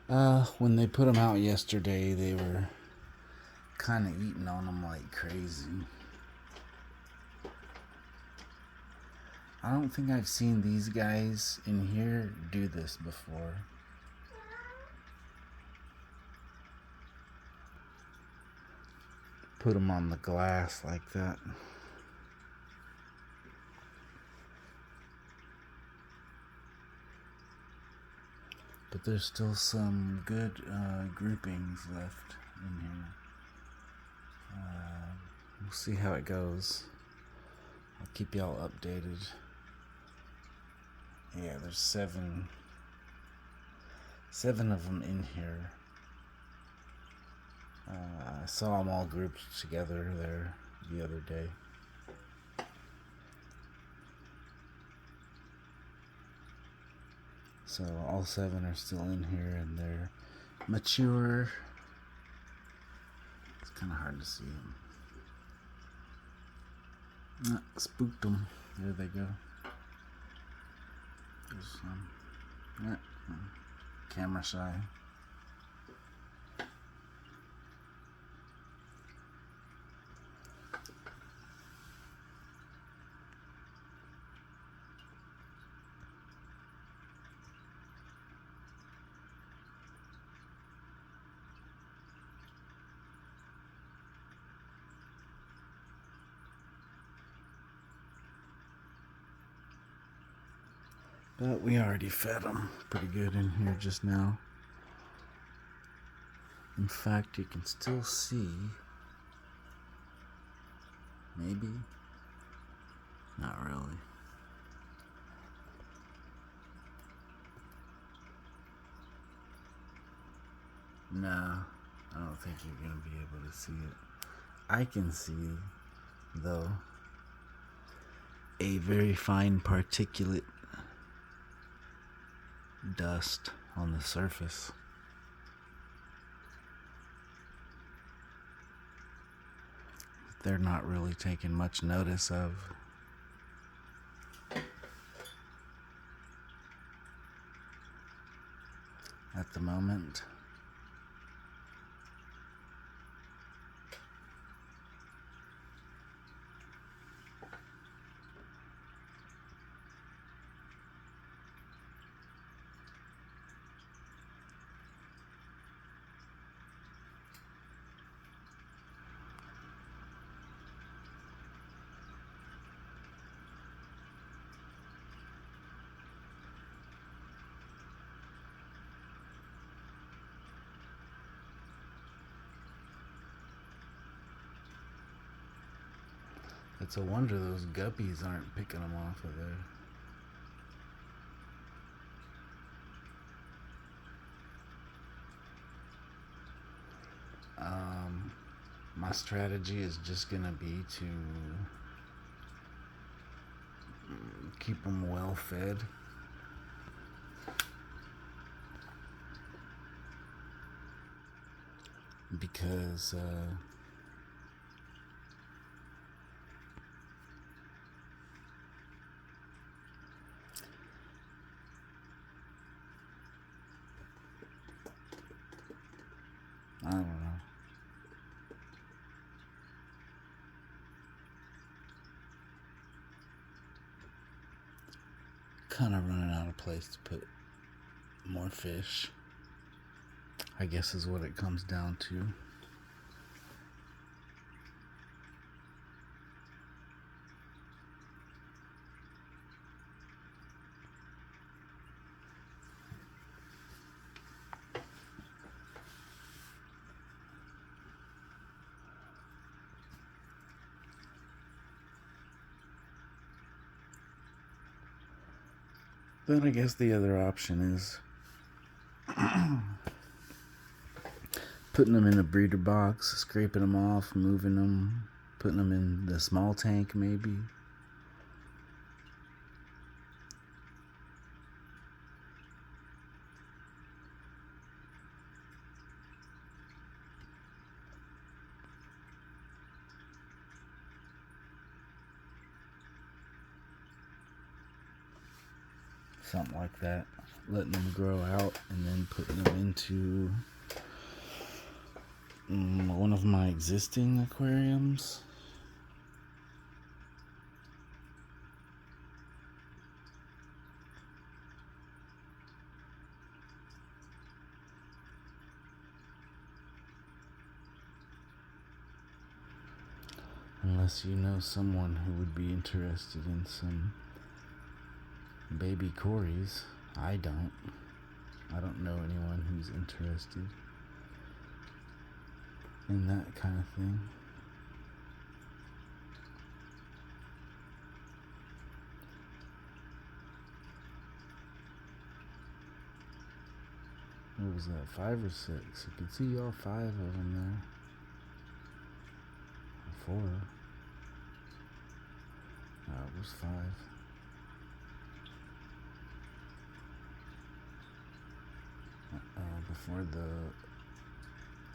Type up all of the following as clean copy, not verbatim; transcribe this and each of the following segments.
When they put them out yesterday, they were kind of eating on them like crazy. I don't think I've seen these guys in here do this before. Put them on the glass like that. But there's still some good groupings left in here. We'll see how it goes. I'll keep y'all updated. Yeah, there's seven of them in here. I saw them all grouped together there the other day. So all 7 are still in here and they're mature. It's kind of hard to see them. Spooked them. There they go. There's some. Camera shy. But we already fed them pretty good in here just now. In fact, you can still see, maybe, not really. No, I don't think you're going to be able to see it. I can see, though, a very fine particulate dust on the surface. They're not really taking much notice of. At the moment. It's a wonder those guppies aren't picking them off of there. My strategy is just gonna be to keep them well fed. Because I don't know. Kind of running out of place to put more fish, I guess is what it comes down to. Then I guess the other option is putting them in a breeder box, scraping them off, moving them, putting them in the small tank maybe. Something like that. letting them grow out, and then putting them into one of my existing aquariums. Unless you know someone who would be interested in some baby cories. I don't know anyone who's interested in that kind of thing. What was that, 5 or 6? You could see all 5 of them there. 4. No, it was 5. Before the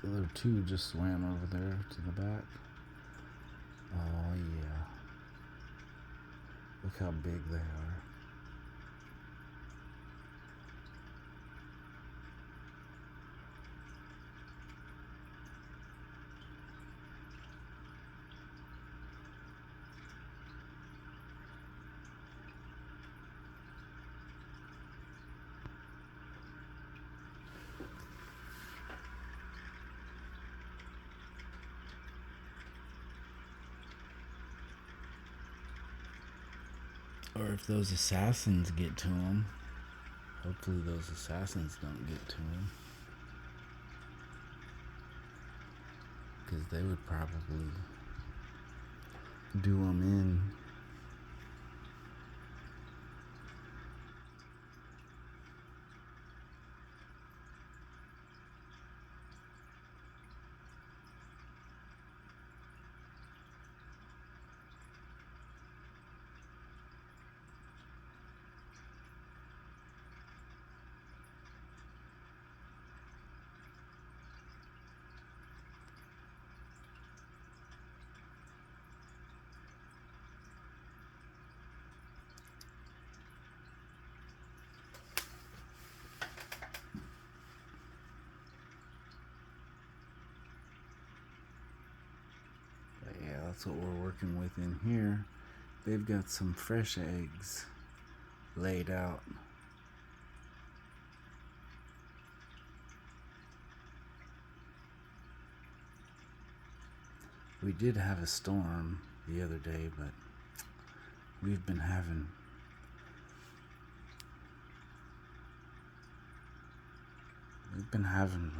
other 2 just swam over there to the back. Oh yeah. Look how big they are. Or if those assassins get to him. Hopefully those assassins don't get to him. Because they would probably do him in. Yeah, that's what we're working with in here. They've got some fresh eggs laid out. We did have a storm the other day, but we've been having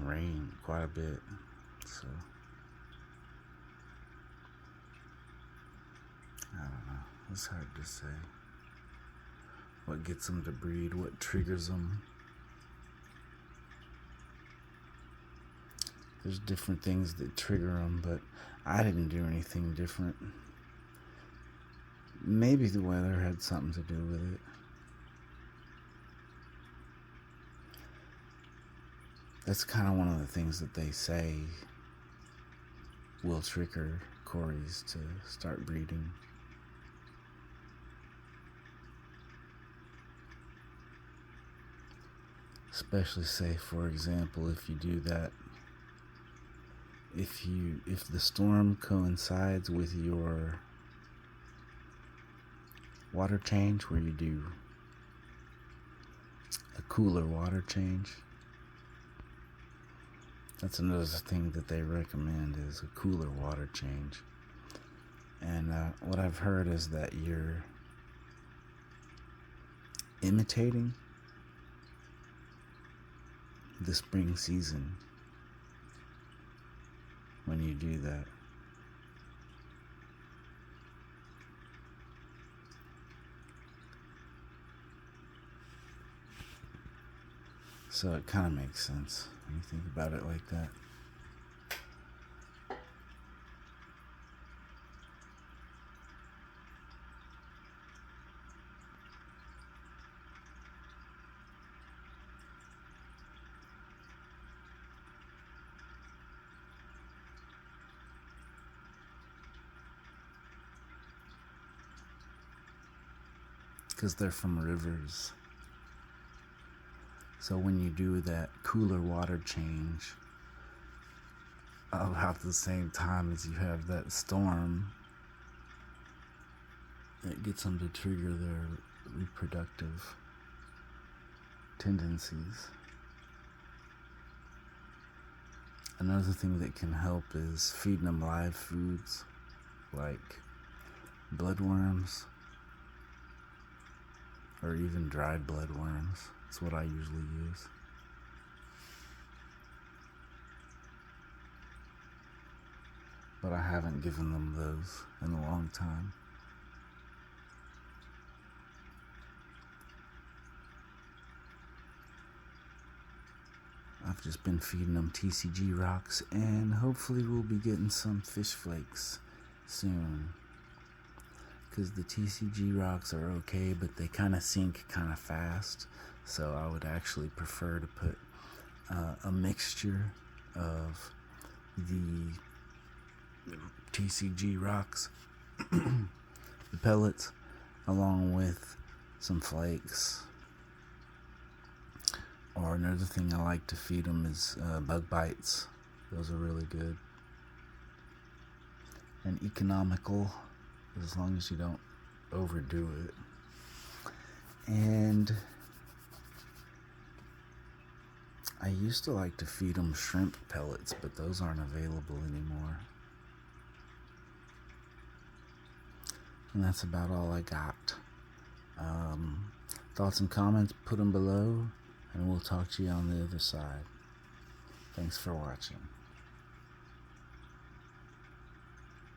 rain quite a bit, so I don't know. It's hard to say what gets them to breed, what triggers them. There's different things that trigger them, but I didn't do anything different. Maybe the weather had something to do with it. That's kind of one of the things that they say will trigger cories to start breeding. Especially, say, for example, if you do that, if the storm coincides with your water change, where you do a cooler water change, that's another thing that they recommend, is a cooler water change. And what I've heard is that you're imitating the spring season when you do that. So it kind of makes sense when you think about it like that. Because they're from rivers. So when you do that cooler water change about the same time as you have that storm, it gets them to trigger their reproductive tendencies. Another thing that can help is feeding them live foods like bloodworms or even dried bloodworms. That's what I usually use. But I haven't given them those in a long time. I've just been feeding them TCG rocks, and hopefully we'll be getting some fish flakes soon. Because the TCG rocks are okay, but they kind of sink kind of fast. So I would actually prefer to put a mixture of the TCG rocks, the pellets, along with some flakes. Or another thing I like to feed them is bug bites. Those are really good and economical, as long as you don't overdo it. And I used to like to feed them shrimp pellets, but those aren't available anymore. And that's about all I got. Thoughts and comments, put them below, and we'll talk to you on the other side. Thanks for watching.